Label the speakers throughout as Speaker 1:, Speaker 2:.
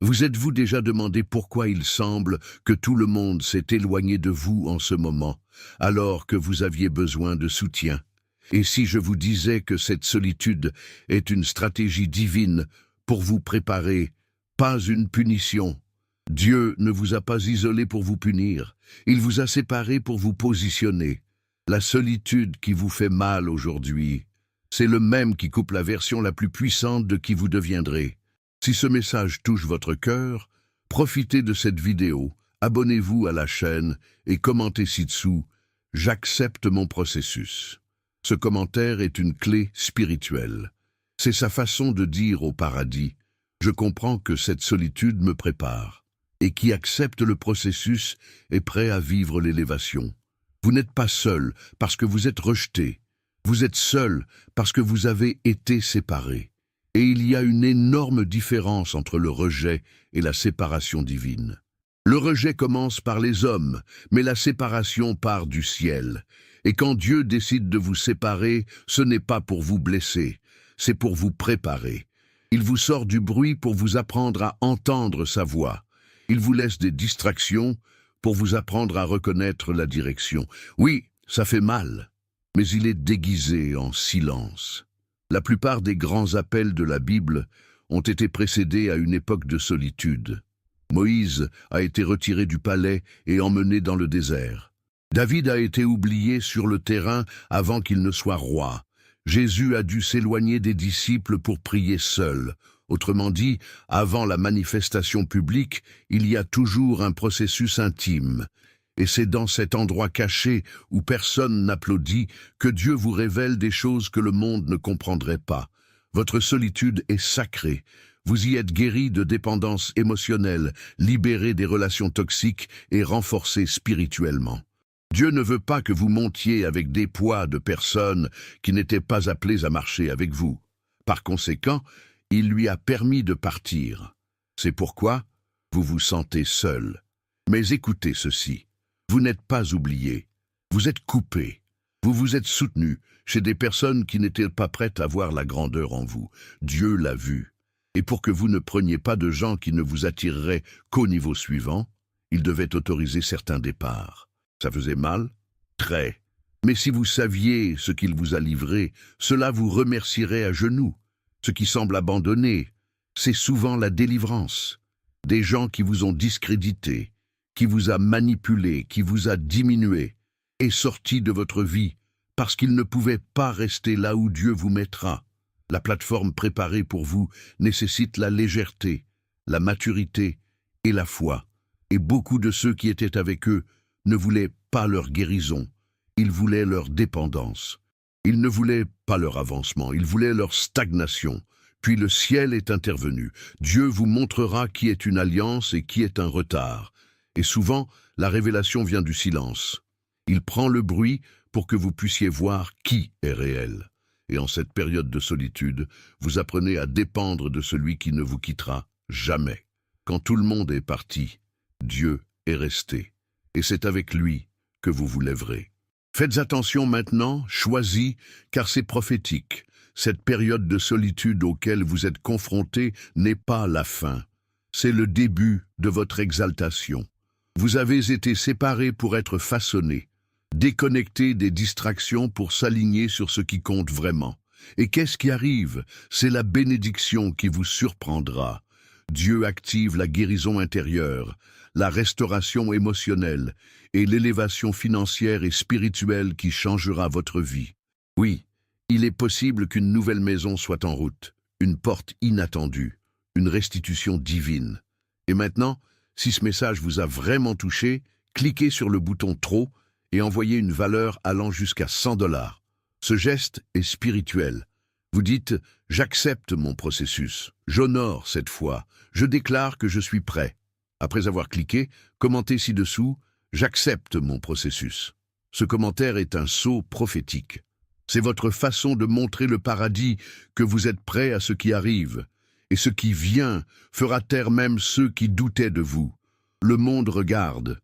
Speaker 1: Vous êtes-vous déjà demandé pourquoi il semble que tout le monde s'est éloigné de vous en ce moment, alors que vous aviez besoin de soutien? Et si je vous disais que cette solitude est une stratégie divine pour vous préparer, pas une punition? Dieu ne vous a pas isolé pour vous punir, il vous a séparé pour vous positionner. La solitude qui vous fait mal aujourd'hui, c'est le même qui coupe la version la plus puissante de qui vous deviendrez. Si ce message touche votre cœur, profitez de cette vidéo, abonnez-vous à la chaîne et commentez ci-dessous « J'accepte mon processus ». Ce commentaire est une clé spirituelle. C'est sa façon de dire au paradis « Je comprends que cette solitude me prépare ». Et qui accepte le processus est prêt à vivre l'élévation. Vous n'êtes pas seul parce que vous êtes rejeté. Vous êtes seul parce que vous avez été séparé. Et il y a une énorme différence entre le rejet et la séparation divine. Le rejet commence par les hommes, mais la séparation part du ciel. Et quand Dieu décide de vous séparer, ce n'est pas pour vous blesser, c'est pour vous préparer. Il vous sort du bruit pour vous apprendre à entendre sa voix. Il vous laisse des distractions pour vous apprendre à reconnaître la direction. Oui, ça fait mal, mais il est déguisé en silence. La plupart des grands appels de la Bible ont été précédés à une époque de solitude. Moïse a été retiré du palais et emmené dans le désert. David a été oublié sur le terrain avant qu'il ne soit roi. Jésus a dû s'éloigner des disciples pour prier seul. Autrement dit, avant la manifestation publique, il y a toujours un processus intime. Et c'est dans cet endroit caché où personne n'applaudit que Dieu vous révèle des choses que le monde ne comprendrait pas. Votre solitude est sacrée. Vous y êtes guéri de dépendance émotionnelle, libéré des relations toxiques et renforcé spirituellement. Dieu ne veut pas que vous montiez avec des poids de personnes qui n'étaient pas appelées à marcher avec vous. Par conséquent, il lui a permis de partir. C'est pourquoi vous vous sentez seul. Mais écoutez ceci, vous n'êtes pas oublié, vous êtes coupé, vous vous êtes soutenu chez des personnes qui n'étaient pas prêtes à voir la grandeur en vous. Dieu l'a vu. Et pour que vous ne preniez pas de gens qui ne vous attireraient qu'au niveau suivant, il devait autoriser certains départs. Ça faisait mal? Très. Mais si vous saviez ce qu'il vous a livré, cela vous remercierait à genoux. Ce qui semble abandonné, c'est souvent la délivrance. Des gens qui vous ont discrédité, qui vous a manipulé, qui vous a diminué, et sorti de votre vie, parce qu'ils ne pouvaient pas rester là où Dieu vous mettra. La plateforme préparée pour vous nécessite la légèreté, la maturité et la foi. Et beaucoup de ceux qui étaient avec eux ne voulaient pas leur guérison, ils voulaient leur dépendance. Ils ne voulaient pas leur avancement, ils voulaient leur stagnation. Puis le ciel est intervenu. Dieu vous montrera qui est une alliance et qui est un retard. Et souvent, la révélation vient du silence. Il prend le bruit pour que vous puissiez voir qui est réel. Et en cette période de solitude, vous apprenez à dépendre de celui qui ne vous quittera jamais. Quand tout le monde est parti, Dieu est resté. Et c'est avec lui que vous vous lèverez. Faites attention maintenant, choisis, car c'est prophétique. Cette période de solitude auquel vous êtes confrontés n'est pas la fin. C'est le début de votre exaltation. Vous avez été séparés pour être façonnés, déconnectés des distractions pour s'aligner sur ce qui compte vraiment. Et qu'est-ce qui arrive? C'est la bénédiction qui vous surprendra. Dieu active la guérison intérieure, la restauration émotionnelle et l'élévation financière et spirituelle qui changera votre vie. Oui, il est possible qu'une nouvelle maison soit en route, une porte inattendue, une restitution divine. Et maintenant, si ce message vous a vraiment touché, cliquez sur le bouton « Trop » et envoyez une valeur allant jusqu'à 100 $. Ce geste est spirituel. Vous dites « J'accepte mon processus, j'honore cette foi, je déclare que je suis prêt ». Après avoir cliqué, commentez ci-dessous « J'accepte mon processus ». Ce commentaire est un sceau prophétique. C'est votre façon de montrer le paradis que vous êtes prêt à ce qui arrive. Et ce qui vient fera taire même ceux qui doutaient de vous. Le monde regarde.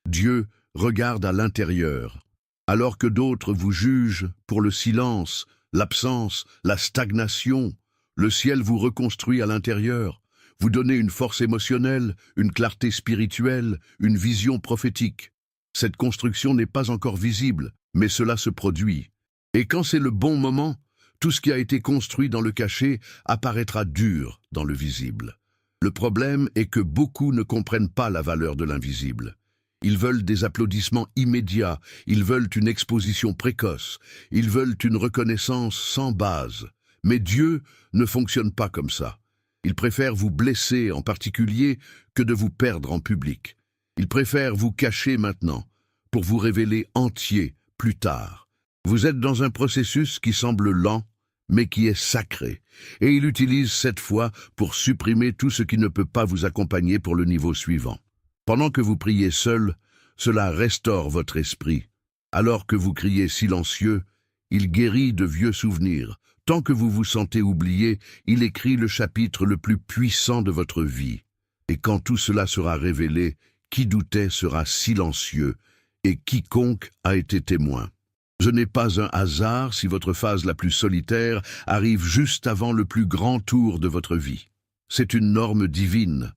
Speaker 1: Dieu regarde à l'intérieur. Alors que d'autres vous jugent pour le silence, l'absence, la stagnation, le ciel vous reconstruit à l'intérieur. vous donner une force émotionnelle, une clarté spirituelle, une vision prophétique. Cette construction n'est pas encore visible, mais cela se produit. Et quand c'est le bon moment, tout ce qui a été construit dans le caché apparaîtra dur dans le visible. Le problème est que beaucoup ne comprennent pas la valeur de l'invisible. Ils veulent des applaudissements immédiats, ils veulent une exposition précoce, ils veulent une reconnaissance sans base. Mais Dieu ne fonctionne pas comme ça. Il préfère vous blesser en particulier que de vous perdre en public. Il préfère vous cacher maintenant, pour vous révéler entier plus tard. Vous êtes dans un processus qui semble lent, mais qui est sacré, et il utilise cette foi pour supprimer tout ce qui ne peut pas vous accompagner pour le niveau suivant. Pendant que vous priez seul, cela restaure votre esprit. Alors que vous criez silencieux, il guérit de vieux souvenirs. Tant que vous vous sentez oublié, il écrit le chapitre le plus puissant de votre vie. Et quand tout cela sera révélé, qui doutait sera silencieux, et quiconque a été témoin. Ce n'est pas un hasard si votre phase la plus solitaire arrive juste avant le plus grand tour de votre vie. C'est une norme divine.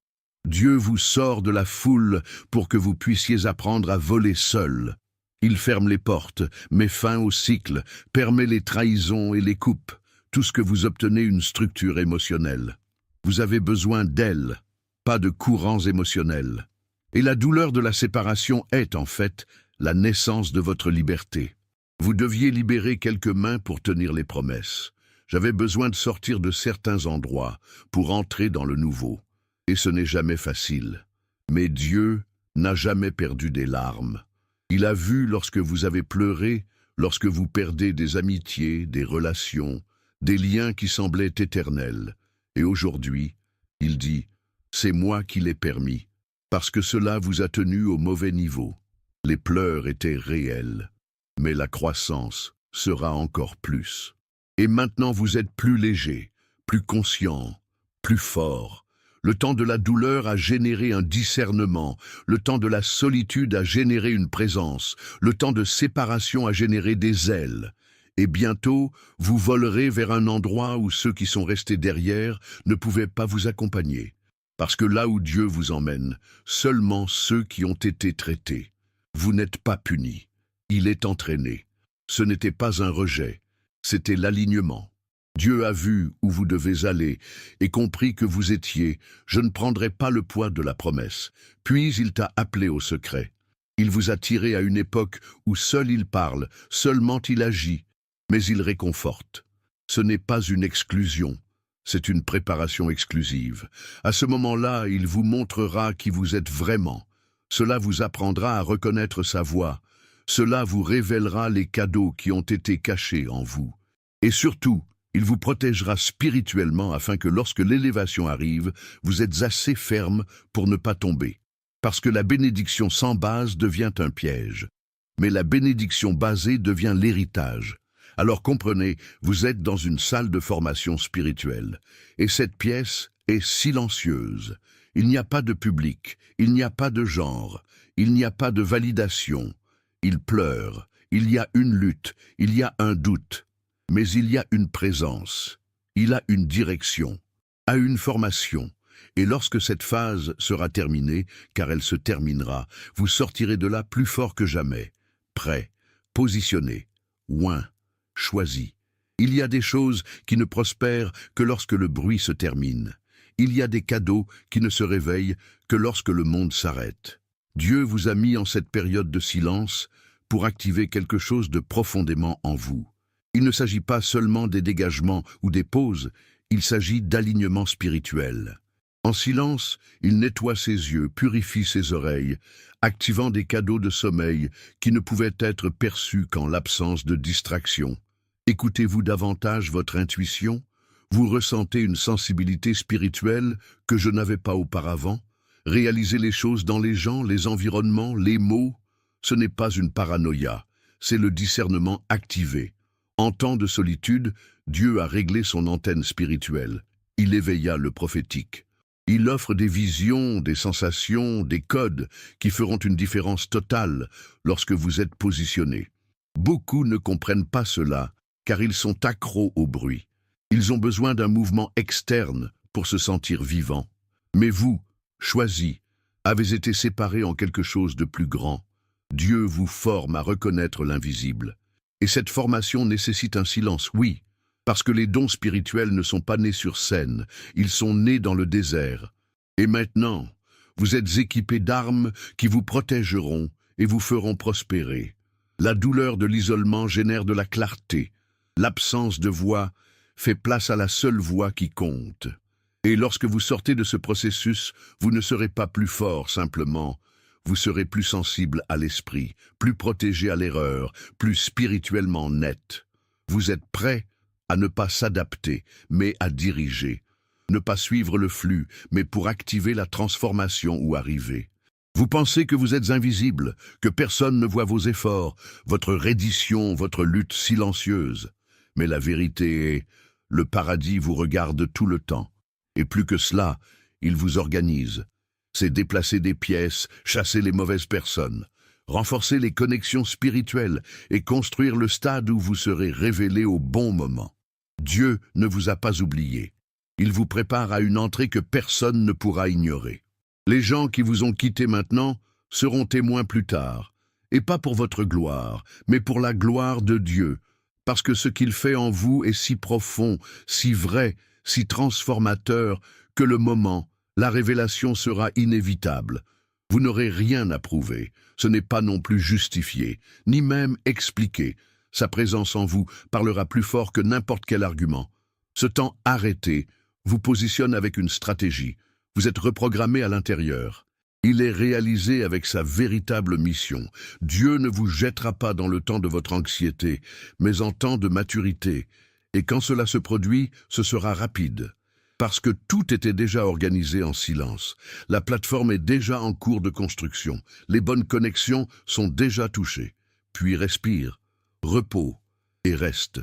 Speaker 1: Dieu vous sort de la foule pour que vous puissiez apprendre à voler seul. Il ferme les portes, met fin au cycle, permet les trahisons et les coupes, tout ce que vous obtenez une structure émotionnelle. Vous avez besoin d'elle, pas de courants émotionnels. Et la douleur de la séparation est, en fait, la naissance de votre liberté. Vous deviez libérer quelques mains pour tenir les promesses. J'avais besoin de sortir de certains endroits pour entrer dans le nouveau. Et ce n'est jamais facile. Mais Dieu n'a jamais perdu des larmes. Il a vu lorsque vous avez pleuré, lorsque vous perdez des amitiés, des relations, des liens qui semblaient éternels. Et aujourd'hui, il dit, c'est moi qui l'ai permis, parce que cela vous a tenu au mauvais niveau. Les pleurs étaient réels, mais la croissance sera encore plus. Et maintenant vous êtes plus léger, plus conscient, plus fort. Le temps de la douleur a généré un discernement, le temps de la solitude a généré une présence, le temps de séparation a généré des ailes. Et bientôt, vous volerez vers un endroit où ceux qui sont restés derrière ne pouvaient pas vous accompagner. Parce que là où Dieu vous emmène, seulement ceux qui ont été traités. Vous n'êtes pas punis. Il est entraîné. Ce n'était pas un rejet, c'était l'alignement. Dieu a vu où vous devez aller et compris que vous étiez « Je ne prendrai pas le poids de la promesse ». Puis il t'a appelé au secret. Il vous a tiré à une époque où seul il parle, seulement il agit, mais il réconforte. Ce n'est pas une exclusion, c'est une préparation exclusive. À ce moment-là, il vous montrera qui vous êtes vraiment. Cela vous apprendra à reconnaître sa voix. Cela vous révélera les cadeaux qui ont été cachés en vous. Et surtout, il vous protégera spirituellement afin que lorsque l'élévation arrive, vous êtes assez ferme pour ne pas tomber. Parce que la bénédiction sans base devient un piège. Mais la bénédiction basée devient l'héritage. Alors comprenez, vous êtes dans une salle de formation spirituelle. Et cette pièce est silencieuse. Il n'y a pas de public, il n'y a pas de genre, il n'y a pas de validation. Il pleure, il y a une lutte, il y a un doute. Mais il y a une présence, il a une direction, a une formation. Et lorsque cette phase sera terminée, car elle se terminera, vous sortirez de là plus fort que jamais, prêt, positionné, oint, choisi. Il y a des choses qui ne prospèrent que lorsque le bruit se termine. Il y a des cadeaux qui ne se réveillent que lorsque le monde s'arrête. Dieu vous a mis en cette période de silence pour activer quelque chose de profondément en vous. Il ne s'agit pas seulement des dégagements ou des pauses, il s'agit d'alignement spirituel. En silence, il nettoie ses yeux, purifie ses oreilles, activant des cadeaux de sommeil qui ne pouvaient être perçus qu'en l'absence de distraction. Écoutez-vous davantage votre intuition? Vous ressentez une sensibilité spirituelle que je n'avais pas auparavant? Réalisez les choses dans les gens, les environnements, les mots? Ce n'est pas une paranoïa, c'est le discernement activé. En temps de solitude, Dieu a réglé son antenne spirituelle. Il éveilla le prophétique. Il offre des visions, des sensations, des codes qui feront une différence totale lorsque vous êtes positionné. Beaucoup ne comprennent pas cela, car ils sont accros au bruit. Ils ont besoin d'un mouvement externe pour se sentir vivants. Mais vous, choisis, avez été séparés en quelque chose de plus grand. Dieu vous forme à reconnaître l'invisible. Et cette formation nécessite un silence, oui, parce que les dons spirituels ne sont pas nés sur scène, ils sont nés dans le désert. Et maintenant, vous êtes équipés d'armes qui vous protégeront et vous feront prospérer. La douleur de l'isolement génère de la clarté. L'absence de voix fait place à la seule voix qui compte. Et lorsque vous sortez de ce processus, vous ne serez pas plus fort simplement. Vous serez plus sensible à l'esprit, plus protégé à l'erreur, plus spirituellement net. Vous êtes prêt à ne pas s'adapter, mais à diriger. Ne pas suivre le flux, mais pour activer la transformation ou arriver. Vous pensez que vous êtes invisible, que personne ne voit vos efforts, votre reddition, votre lutte silencieuse. Mais la vérité est, le paradis vous regarde tout le temps. Et plus que cela, il vous organise. C'est déplacer des pièces, chasser les mauvaises personnes, renforcer les connexions spirituelles et construire le stade où vous serez révélé au bon moment. Dieu ne vous a pas oublié. Il vous prépare à une entrée que personne ne pourra ignorer. Les gens qui vous ont quitté maintenant seront témoins plus tard, et pas pour votre gloire, mais pour la gloire de Dieu, parce que ce qu'il fait en vous est si profond, si vrai, si transformateur, que le moment, la révélation sera inévitable. Vous n'aurez rien à prouver, ce n'est pas non plus justifié, ni même expliqué. Sa présence en vous parlera plus fort que n'importe quel argument. Ce temps arrêté vous positionne avec une stratégie. Vous êtes reprogrammé à l'intérieur. Il est réalisé avec sa véritable mission. Dieu ne vous jettera pas dans le temps de votre anxiété, mais en temps de maturité. Et quand cela se produit, ce sera rapide. Parce que tout était déjà organisé en silence. La plateforme est déjà en cours de construction. Les bonnes connexions sont déjà touchées. Puis respire, repos et reste.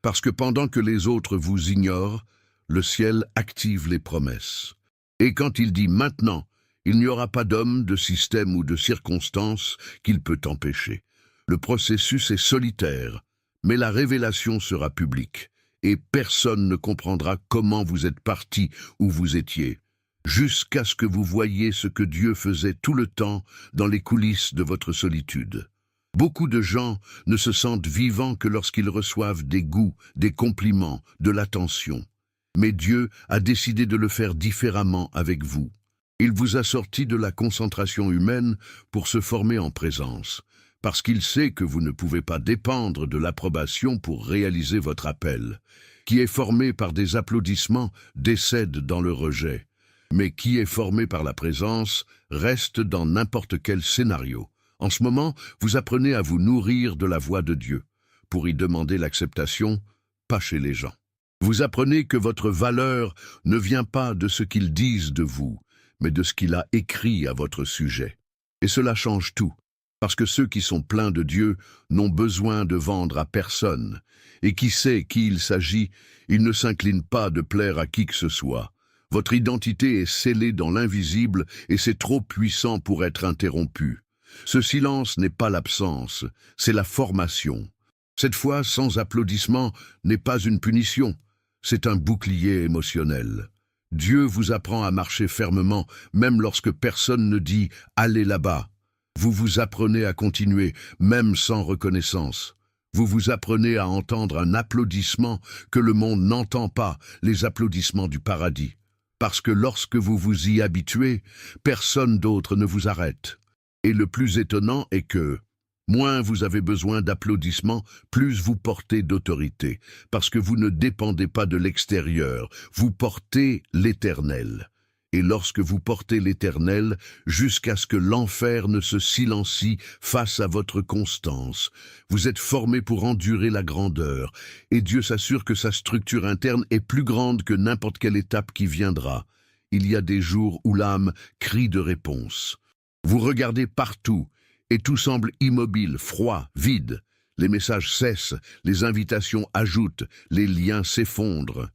Speaker 1: Parce que pendant que les autres vous ignorent, le ciel active les promesses. Et quand il dit maintenant, il n'y aura pas d'homme, de système ou de circonstance qu'il peut empêcher. Le processus est solitaire, mais la révélation sera publique, et personne ne comprendra comment vous êtes parti où vous étiez, jusqu'à ce que vous voyiez ce que Dieu faisait tout le temps dans les coulisses de votre solitude. Beaucoup de gens ne se sentent vivants que lorsqu'ils reçoivent des goûts, des compliments, de l'attention. Mais Dieu a décidé de le faire différemment avec vous. Il vous a sorti de la concentration humaine pour se former en présence, parce qu'il sait que vous ne pouvez pas dépendre de l'approbation pour réaliser votre appel. Qui est formé par des applaudissements décède dans le rejet, mais qui est formé par la présence reste dans n'importe quel scénario. En ce moment, vous apprenez à vous nourrir de la voix de Dieu, pour y demander l'acceptation, pas chez les gens. Vous apprenez que votre valeur ne vient pas de ce qu'ils disent de vous, mais de ce qu'il a écrit à votre sujet. Et cela change tout, parce que ceux qui sont pleins de Dieu n'ont besoin de vendre à personne, et qui sait qui il s'agit, il ne s'incline pas de plaire à qui que ce soit. Votre identité est scellée dans l'invisible et c'est trop puissant pour être interrompu. Ce silence n'est pas l'absence, c'est la formation. Cette fois, sans applaudissement, n'est pas une punition, c'est un bouclier émotionnel. Dieu vous apprend à marcher fermement, même lorsque personne ne dit « allez là-bas ». Vous vous apprenez à continuer, même sans reconnaissance. Vous vous apprenez à entendre un applaudissement que le monde n'entend pas, les applaudissements du paradis. Parce que lorsque vous vous y habituez, personne d'autre ne vous arrête. Et le plus étonnant est que, moins vous avez besoin d'applaudissements, plus vous portez d'autorité, parce que vous ne dépendez pas de l'extérieur, vous portez l'Éternel. Et lorsque vous portez l'Éternel, jusqu'à ce que l'enfer ne se silencie face à votre constance, vous êtes formé pour endurer la grandeur, et Dieu s'assure que sa structure interne est plus grande que n'importe quelle étape qui viendra. Il y a des jours où l'âme crie de réponse. Vous regardez partout, et tout semble immobile, froid, vide. Les messages cessent, les invitations ajoutent, les liens s'effondrent.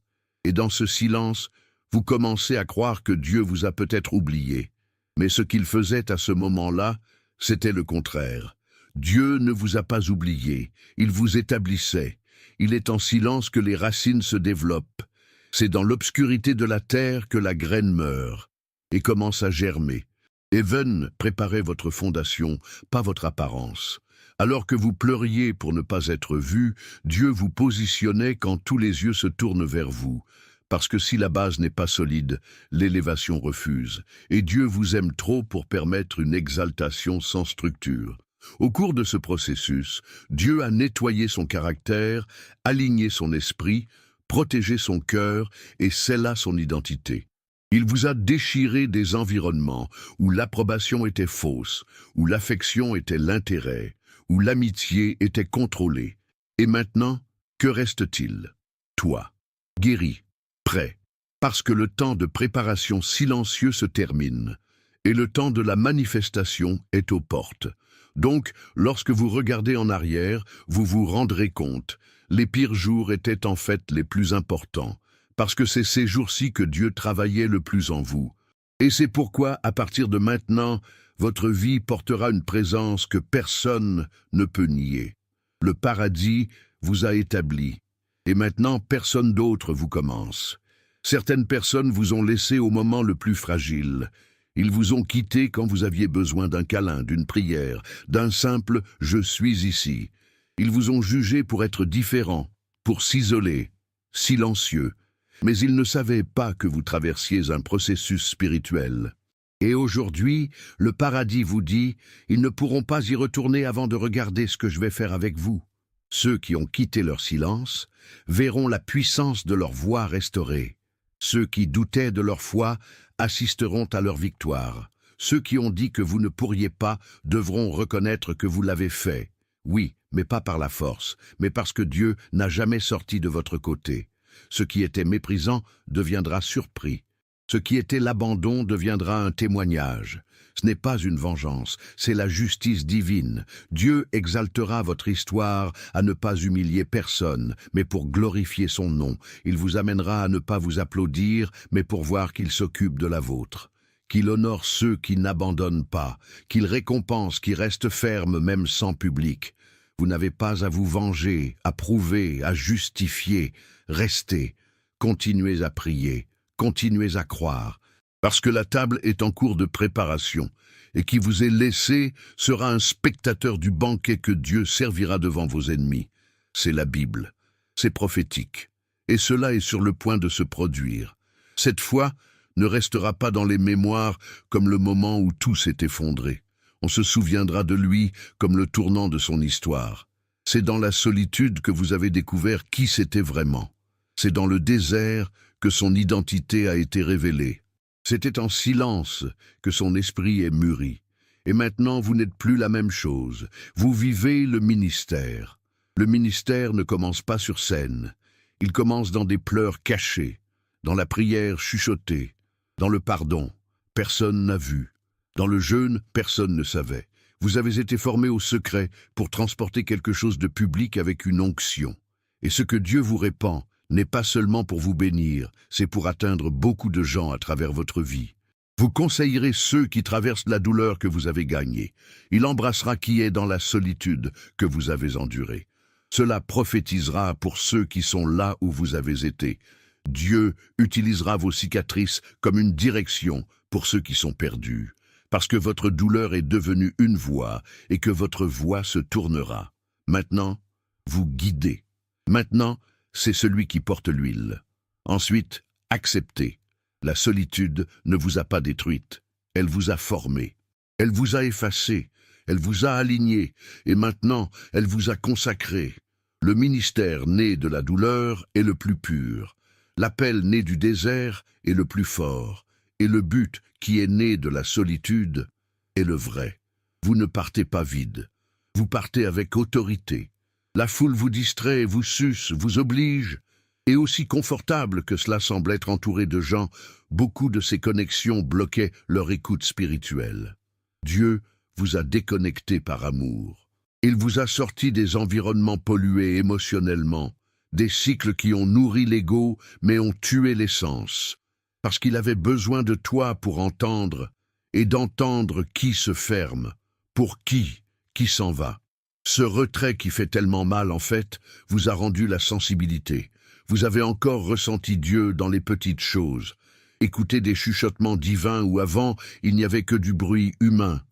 Speaker 1: Et dans ce silence, vous commencez à croire que Dieu vous a peut-être oublié. Mais ce qu'il faisait à ce moment-là, c'était le contraire. Dieu ne vous a pas oublié, il vous établissait. Il est en silence que les racines se développent. C'est dans l'obscurité de la terre que la graine meurt. et commence à germer. Heaven préparait votre fondation, pas votre apparence. Alors que vous pleuriez pour ne pas être vu, Dieu vous positionnait quand tous les yeux se tournent vers vous. Parce que si la base n'est pas solide, l'élévation refuse. Et Dieu vous aime trop pour permettre une exaltation sans structure. Au cours de ce processus, Dieu a nettoyé son caractère, aligné son esprit, protégé son cœur et scella son identité. Il vous a déchiré des environnements où l'approbation était fausse, où l'affection était l'intérêt, où l'amitié était contrôlée. Et maintenant, que reste-t-il? Toi, guéri, prêt, parce que le temps de préparation silencieux se termine, et le temps de la manifestation est aux portes. Donc, lorsque vous regardez en arrière, vous vous rendrez compte, les pires jours étaient en fait les plus importants, parce que c'est ces jours-ci que Dieu travaillait le plus en vous. Et c'est pourquoi, à partir de maintenant, votre vie portera une présence que personne ne peut nier. Le paradis vous a établi, et maintenant personne d'autre vous commence. Certaines personnes vous ont laissé au moment le plus fragile. Ils vous ont quitté quand vous aviez besoin d'un câlin, d'une prière, d'un simple « je suis ici ». Ils vous ont jugé pour être différent, pour s'isoler, silencieux. Mais ils ne savaient pas que vous traversiez un processus spirituel. Et aujourd'hui, le paradis vous dit, ils ne pourront pas y retourner avant de regarder ce que je vais faire avec vous. Ceux qui ont quitté leur silence verront la puissance de leur voix restaurée. Ceux qui doutaient de leur foi assisteront à leur victoire. Ceux qui ont dit que vous ne pourriez pas devront reconnaître que vous l'avez fait. Oui, mais pas par la force, mais parce que Dieu n'a jamais sorti de votre côté. Ce qui était méprisant deviendra surpris. Ce qui était l'abandon deviendra un témoignage. Ce n'est pas une vengeance, c'est la justice divine. Dieu exaltera votre histoire à ne pas humilier personne, mais pour glorifier son nom. Il vous amènera à ne pas vous applaudir, mais pour voir qu'il s'occupe de la vôtre. Qu'il honore ceux qui n'abandonnent pas, qu'il récompense qui restent fermes même sans public. Vous n'avez pas à vous venger, à prouver, à justifier. Restez, continuez à prier, continuez à croire, parce que la table est en cours de préparation, et qui vous est laissé sera un spectateur du banquet que Dieu servira devant vos ennemis. C'est la Bible, c'est prophétique, et cela est sur le point de se produire. Cette fois ne restera pas dans les mémoires comme le moment où tout s'est effondré. On se souviendra de lui comme le tournant de son histoire. C'est dans la solitude que vous avez découvert qui c'était vraiment. C'est dans le désert que son identité a été révélée. C'était en silence que son esprit est mûri. Et maintenant, vous n'êtes plus la même chose. Vous vivez le ministère. Le ministère ne commence pas sur scène. Il commence dans des pleurs cachés, dans la prière chuchotée, dans le pardon. Personne n'a vu. Dans le jeûne, personne ne savait. Vous avez été formé au secret pour transporter quelque chose de public avec une onction. Et ce que Dieu vous répand n'est pas seulement pour vous bénir, c'est pour atteindre beaucoup de gens à travers votre vie. Vous conseillerez ceux qui traversent la douleur que vous avez gagnée. Il embrassera qui est dans la solitude que vous avez endurée. Cela prophétisera pour ceux qui sont là où vous avez été. Dieu utilisera vos cicatrices comme une direction pour ceux qui sont perdus, parce que votre douleur est devenue une voix et que votre voix se tournera. Maintenant, vous guidez. Maintenant, c'est celui qui porte l'huile. Ensuite, acceptez. La solitude ne vous a pas détruite. Elle vous a formé. Elle vous a effacé. Elle vous a aligné. Et maintenant, elle vous a consacré. Le ministère né de la douleur est le plus pur. L'appel né du désert est le plus fort. Et le but qui est né de la solitude est le vrai. Vous ne partez pas vide. Vous partez avec autorité. La foule vous distrait, vous suce, vous oblige. Et aussi confortable que cela semble être entouré de gens, beaucoup de ces connexions bloquaient leur écoute spirituelle. Dieu vous a déconnecté par amour. Il vous a sorti des environnements pollués émotionnellement, des cycles qui ont nourri l'ego mais ont tué l'essence. Parce qu'il avait besoin de toi pour entendre, et d'entendre qui se ferme, pour qui s'en va. Ce retrait qui fait tellement mal, en fait, vous a rendu la sensibilité. Vous avez encore ressenti Dieu dans les petites choses. écouter des chuchotements divins où avant il n'y avait que du bruit humain.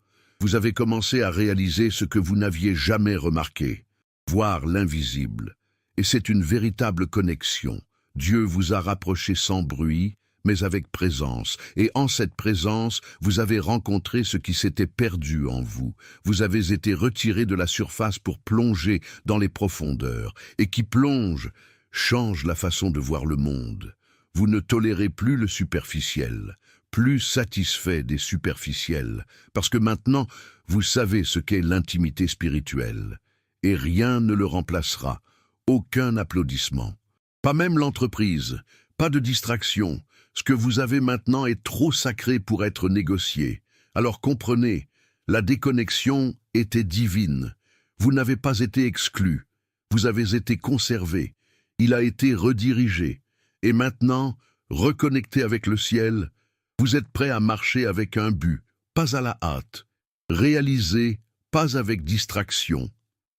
Speaker 1: Vous avez commencé à réaliser ce que vous n'aviez jamais remarqué, voir l'invisible. Et c'est une véritable connexion. Dieu vous a rapprochés sans bruit, mais avec présence. Et en cette présence, vous avez rencontré ce qui s'était perdu en vous. Vous avez été retiré de la surface pour plonger dans les profondeurs. Et qui plonge change la façon de voir le monde. Vous ne tolérez plus le superficiel, plus satisfait des superficiels, parce que maintenant, vous savez ce qu'est l'intimité spirituelle. Et rien ne le remplacera, aucun applaudissement. Pas même l'entreprise, pas de distraction. Ce que vous avez maintenant est trop sacré pour être négocié. Alors comprenez, la déconnexion était divine. Vous n'avez pas été exclu, vous avez été conservé. Il a été redirigé. Et maintenant, reconnecté avec le ciel, vous êtes prêt à marcher avec un but, pas à la hâte. Réalisé, pas avec distraction.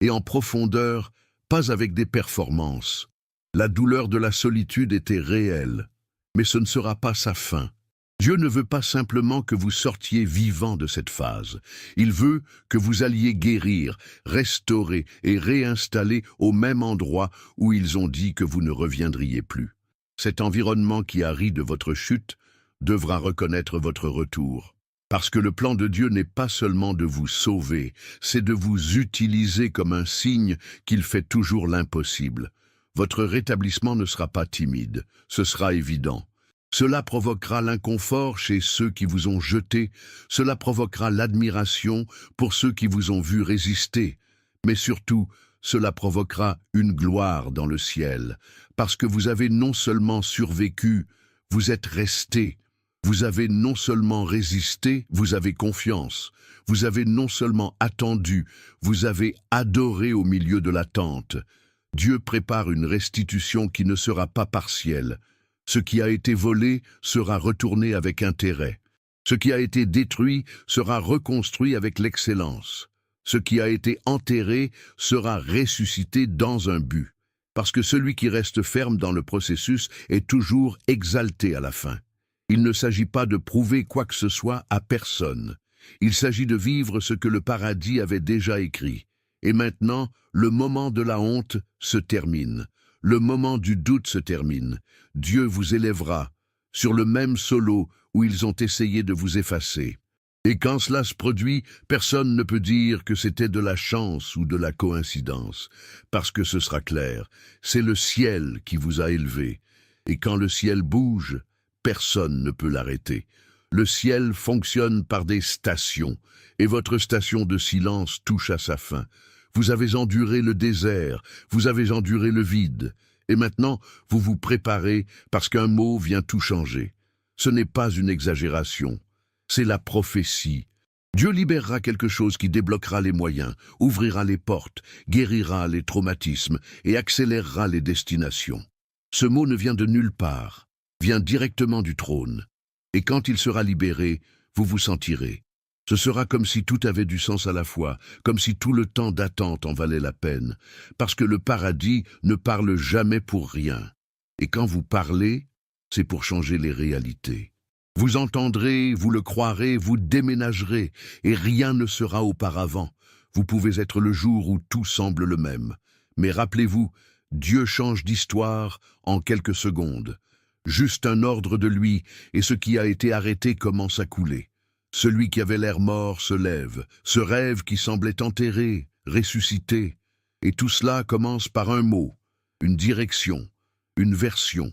Speaker 1: Et en profondeur, pas avec des performances. La douleur de la solitude était réelle, mais ce ne sera pas sa fin. Dieu ne veut pas simplement que vous sortiez vivant de cette phase. Il veut que vous alliez guérir, restaurer et réinstaller au même endroit où ils ont dit que vous ne reviendriez plus. Cet environnement qui a ri de votre chute devra reconnaître votre retour. Parce que le plan de Dieu n'est pas seulement de vous sauver, c'est de vous utiliser comme un signe qu'il fait toujours l'impossible. Votre rétablissement ne sera pas timide, ce sera évident. Cela provoquera l'inconfort chez ceux qui vous ont jeté, cela provoquera l'admiration pour ceux qui vous ont vu résister, mais surtout, cela provoquera une gloire dans le ciel, parce que vous avez non seulement survécu, vous êtes resté. Vous avez non seulement résisté, vous avez confiance. Vous avez non seulement attendu, vous avez adoré au milieu de l'attente. Dieu prépare une restitution qui ne sera pas partielle. Ce qui a été volé sera retourné avec intérêt. Ce qui a été détruit sera reconstruit avec l'excellence. Ce qui a été enterré sera ressuscité dans un but. Parce que celui qui reste ferme dans le processus est toujours exalté à la fin. Il ne s'agit pas de prouver quoi que ce soit à personne. Il s'agit de vivre ce que le paradis avait déjà écrit. Et maintenant, le moment de la honte se termine. Le moment du doute se termine. Dieu vous élèvera sur le même solo où ils ont essayé de vous effacer. Et quand cela se produit, personne ne peut dire que c'était de la chance ou de la coïncidence, parce que ce sera clair, c'est le ciel qui vous a élevé. Et quand le ciel bouge, personne ne peut l'arrêter. Le ciel fonctionne par des stations, et votre station de silence touche à sa fin. Vous avez enduré le désert, vous avez enduré le vide, et maintenant vous vous préparez parce qu'un mot vient tout changer. Ce n'est pas une exagération, c'est la prophétie. Dieu libérera quelque chose qui débloquera les moyens, ouvrira les portes, guérira les traumatismes et accélérera les destinations. Ce mot ne vient de nulle part, vient directement du trône. Et quand il sera libéré, vous vous sentirez. Ce sera comme si tout avait du sens à la fois, comme si tout le temps d'attente en valait la peine, parce que le paradis ne parle jamais pour rien. Et quand vous parlez, c'est pour changer les réalités. Vous entendrez, vous le croirez, vous déménagerez, et rien ne sera auparavant. Vous pouvez être le jour où tout semble le même. Mais rappelez-vous, Dieu change d'histoire en quelques secondes. Juste un ordre de lui, et ce qui a été arrêté commence à couler. Celui qui avait l'air mort se lève, ce rêve qui semblait enterré, ressuscité. Et tout cela commence par un mot, une direction, une version.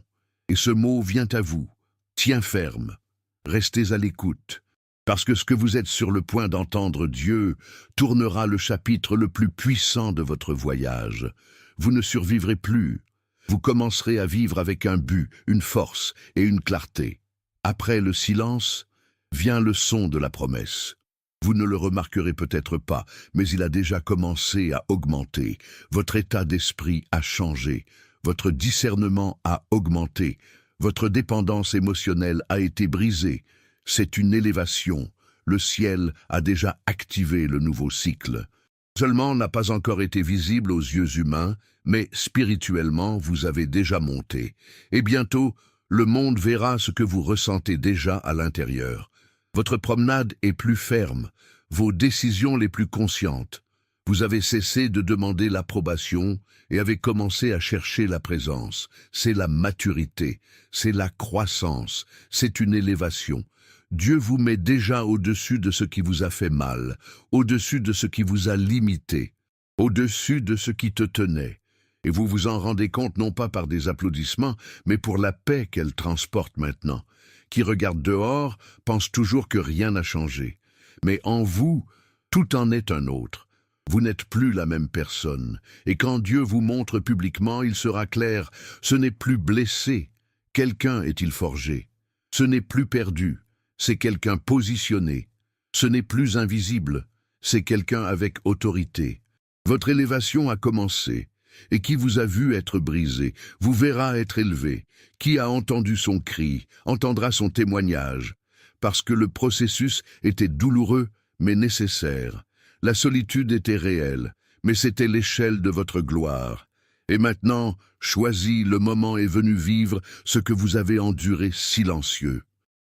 Speaker 1: Et ce mot vient à vous. Tiens ferme. Restez à l'écoute, parce que ce que vous êtes sur le point d'entendre Dieu tournera le chapitre le plus puissant de votre voyage. Vous ne survivrez plus. Vous commencerez à vivre avec un but, une force et une clarté. Après le silence, vient le son de la promesse. Vous ne le remarquerez peut-être pas, mais il a déjà commencé à augmenter. Votre état d'esprit a changé. Votre discernement a augmenté. Votre dépendance émotionnelle a été brisée. C'est une élévation. Le ciel a déjà activé le nouveau cycle. Seulement n'a pas encore été visible aux yeux humains, mais spirituellement vous avez déjà monté. Et bientôt, le monde verra ce que vous ressentez déjà à l'intérieur. Votre promenade est plus ferme, vos décisions les plus conscientes. Vous avez cessé de demander l'approbation et avez commencé à chercher la présence. C'est la maturité, c'est la croissance, c'est une élévation. Dieu vous met déjà au-dessus de ce qui vous a fait mal, au-dessus de ce qui vous a limité, au-dessus de ce qui te tenait. Et vous vous en rendez compte non pas par des applaudissements, mais pour la paix qu'elle transporte maintenant. Qui regarde dehors pense toujours que rien n'a changé. Mais en vous, tout en est un autre. Vous n'êtes plus la même personne. Et quand Dieu vous montre publiquement, il sera clair, ce n'est plus blessé. Quelqu'un est-il forgé. Ce n'est plus perdu. C'est quelqu'un positionné. Ce n'est plus invisible. C'est quelqu'un avec autorité. Votre élévation a commencé. Et qui vous a vu être brisé, vous verra être élevé. Qui a entendu son cri, entendra son témoignage. Parce que le processus était douloureux, mais nécessaire. La solitude était réelle, mais c'était l'échelle de votre gloire. Et maintenant, choisis, le moment est venu vivre ce que vous avez enduré silencieux.